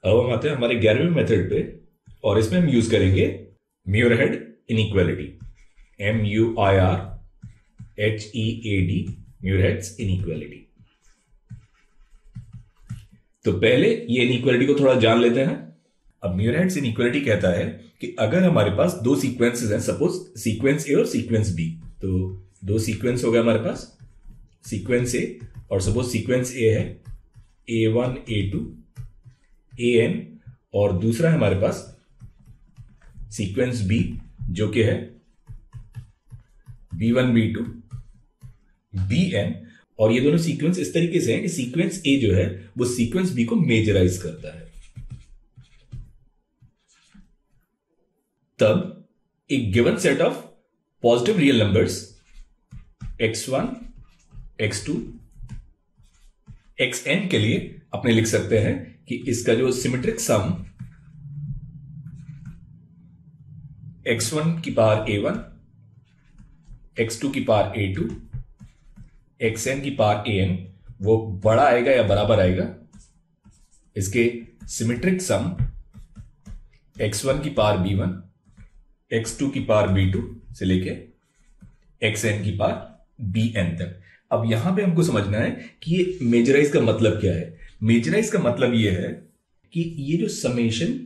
अब हम आते हैं हमारे 11वें मेथड पे और इसमें हम यूज करेंगे Muirhead inequality. MUIRHEAD, Muirhead's inequality. तो पहले ये इनइक्वालिटी को थोड़ा जान लेते हैं। अब म्यूरहेड्स इनइक्वालिटी कहता है कि अगर हमारे पास दो सीक्वेंसेस हैं, सपोज सीक्वेंस ए और सीक्वेंस बी, तो दो सीक्वेंस हो गया हमारे पास, सीक्वेंस ए, और सपोज सीक्वेंस ए है A1 A2 AN, और दूसरा है हमारे पास सीक्वेंस बी जो कि है B1 B2 BN, और ये दोनों सीक्वेंस इस तरीके से हैं कि सीक्वेंस ए जो है वो सीक्वेंस बी को मेजराइज करता है। तब एक given set of positive real numbers x1 x2 xn के लिए अपने लिख सकते हैं कि इसका जो सिमेट्रिक सम x1 की पावर a1, x2 की पावर a2, xn की पावर an वो बड़ा आएगा या बराबर आएगा इसके सिमेट्रिक सम x1 की पावर b1, x2 की पावर b2 से लेके xn की पावर bn तक। अब यहां पे हमको समझना है कि ये मेजराइज का मतलब क्या है। मेजराइज का मतलब ये है कि ये जो समेशन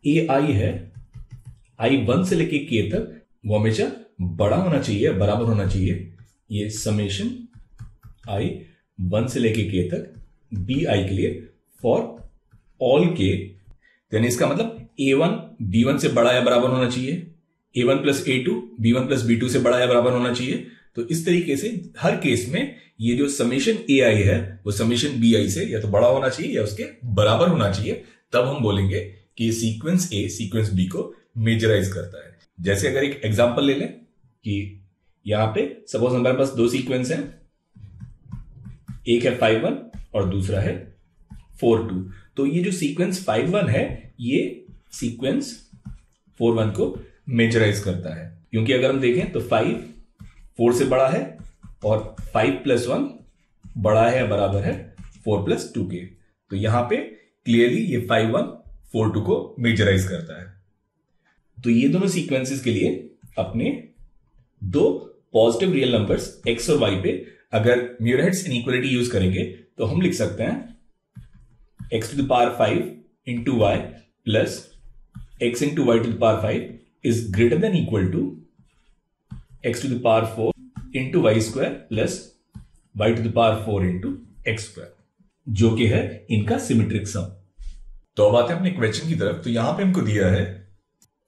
ai है i1 से लेके k तक वो हमेशा बड़ा होना चाहिए, बराबर होना चाहिए ये समेशन i1 से लेके k तक bi के लिए फॉर ऑल k। यानी इसका मतलब a1 b1 से बड़ा या बराबर होना चाहिए, a1 plus a2 b1 plus b2 से बड़ा या बराबर होना चाहिए। तो इस तरीके से हर केस में ये जो समेशन ai है वो समेशन bi से या तो बड़ा होना चाहिए या उसके बराबर होना चाहिए। तब हम बोलेंगे कि ये सीक्वेंस a सीक्वेंस b को मेजराइज करता है। जैसे अगर एक एग्जांपल ले लें कि यहां पे सपोज हमारे पास दो सीक्वेंस हैं, एक है 5-1 और दूसरा है 4-2। तो ये जो सीक्वेंस 5-1 है ये सीक्वेंस 4-1 को मेजराइज करता है, क्योंकि अगर हम देखें तो 5 4 से बड़ा है और 5 + 1 बड़ा है या बराबर है 4 + 2k। तो यहां पे क्लियरली ये 5-1 4-2 को मेजराइज करता है। तो ये दोनों सीक्वेंसेस के लिए अपने दो पॉजिटिव रियल नंबर्स x और y पे अगर म्यूरहेड्स इनइक्वालिटी यूज करेंगे तो हम लिख सकते हैं x⁵ into y plus x into y⁵ is greater than equal to x⁴ into y² plus y⁴ into x², जो कि है इनका सिमेट्रिक सम। तो अब आते हैं अपने क्वेश्चन की तरफ। तो यहां पे हमको दिया है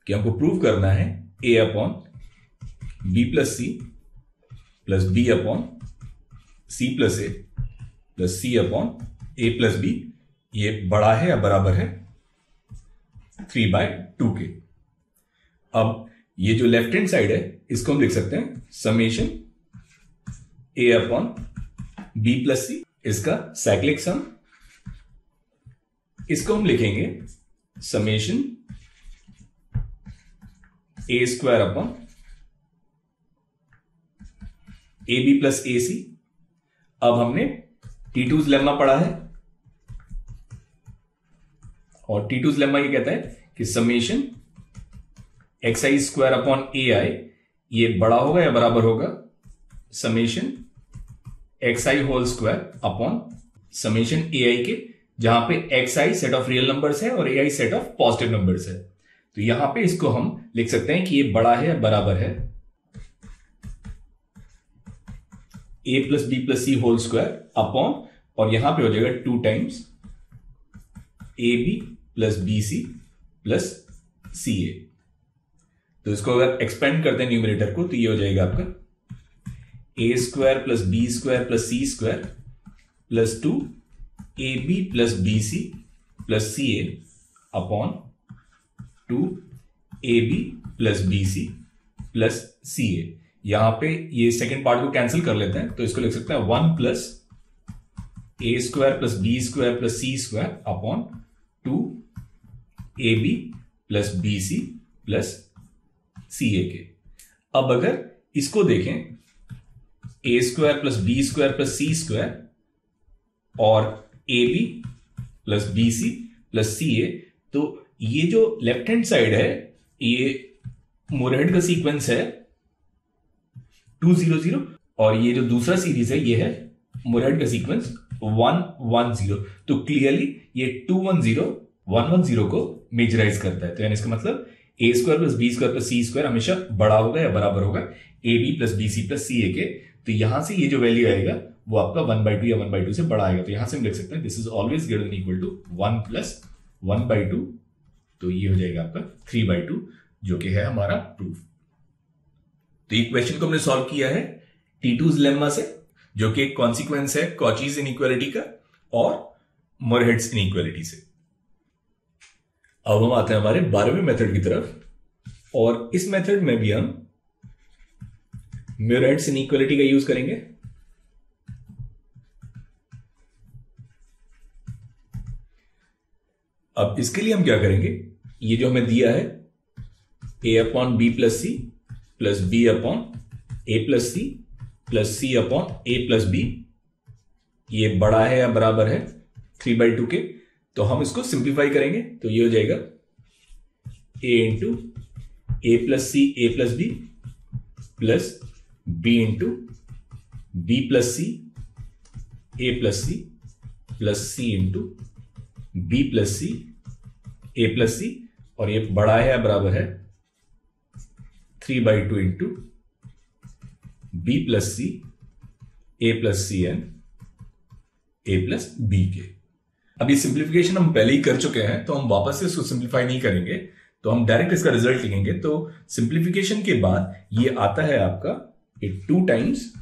कि हमको प्रूव करना है a upon b plus C plus b upon c plus A plus c upon a plus b ये बड़ा है या बराबर है 3/2 के। अब ये जो लेफ्ट हैंड साइड है इसको हम लिख सकते हैं summation a upon b plus C, इसका साइक्लिक सम। इसको हम लिखेंगे summation a² upon ab plus ac। अब हमने T2's लेम्मा पढ़ा है और T2's लेम्मा ये कहता है कि समेशन xi² अपॉन ai ये बड़ा होगा या बराबर होगा summation xi² upon summation ai के, जहां पे xi set of real numbers है और ai set of positive numbers है। तो यहां पे इसको हम लिख सकते हैं कि ये बड़ा है या बराबर है a plus b plus C whole square upon, और यहां पे हो जाएगा 2 times ab plus bc plus ca। तो इसको अगर एक्सपेंड करते हैं न्यूमरेटर को तो ये हो जाएगा आपका a² plus b² plus c² plus 2 ab plus bc plus ca upon 2 ab plus bc plus ca। यहां पे ये सेकेंड पार्ट को कैंसिल कर लेते हैं तो इसको लिख सकते हैं 1 plus a² plus b² plus c² upon 2 ab plus bc plus ca के। अब अगर इसको देखें a² plus b² plus c² और ab plus BC plus CA। तो ये जो लेफ्ट हैंड साइड है ये मोरहेड का सीक्वेंस है 200 और ये जो दूसरा सीरीज है ये है मोरहेड का सीक्वेंस 110। तो क्लियरली ये 210 110 को मेजराइज करता है। तो यानी इसका मतलब A² plus B² plus C² हमेशा बड़ा होगा या बराबर होगा AB plus BC plus CA के। तो यहां से ये जो वैल्यू आएगा वो आपका 1/2 या 1/2 से बड़ा आएगा। तो यहां से हम लिख सकते हैं this is always greater than equal to 1 प्लस 1/2। तो ये हो जाएगा आपका 3/2 जो कि है हमारा प्रूफ। तो ये क्वेश्चन को हमने सॉल्व किया है T2's लेम्मा से, जो कि एक कॉन्सिक्वेंस है कॉचीज इनइक्वालिटी का और मोरहेड्स इनइक्वालिटी से। अब हम आते हैं हमारे 12वें मेथड की तरफ और इस मेथड में भी हम मोरहेड्स इनइक्वालिटी का यूज करेंगे। अब इसके लिए हम क्या करेंगे, ये जो हमें दिया है A/B plus C plus B/A plus C plus C/A plus B, ये बड़ा है या बराबर है 3/2 के। तो हम इसको सिंप्लीफाई करेंगे तो ये हो जाएगा A into A plus C A plus B plus B into B plus C A plus C plus C into B plus C A plus C, और ये बड़ा है या बराबर है 3/2 into B plus C A plus C and A plus B के। अब ये सिंप्लीफिकेशन हम पहले ही कर चुके हैं तो हम वापस से इसको सिंप्लीफाई नहीं करेंगे, तो हम डायरेक्ट इसका रिजल्ट लिखेंगे। तो सिंप्लीफिकेशन के बाद ये आता है आपका 2 times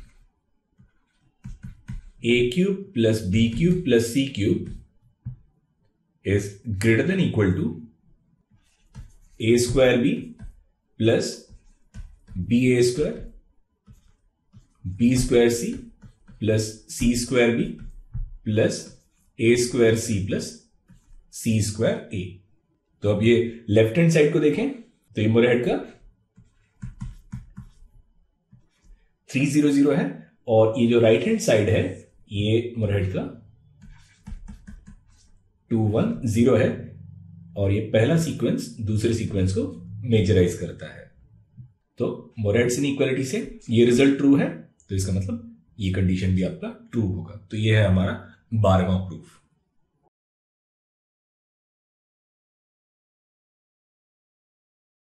A³ plus B³ plus C³ is greater than equal to A²B plus BA² B²C plus C²B plus A²C plus C²A। तो अब ये लेफ्ट हैंड साइड को देखें तो ये मोरहेड का 300 है और ये जो राइट हैंड साइड है ये मोरहेड का 210 है, और ये पहला सीक्वेंस दूसरे सीक्वेंस को मेजराइज करता है। तो मोरहेड्स इनइक्वालिटी से ये रिजल्ट ट्रू है, तो इसका मतलब ये कंडीशन भी आपका ट्रू होगा। तो ये है हमारा 12वां प्रूफ।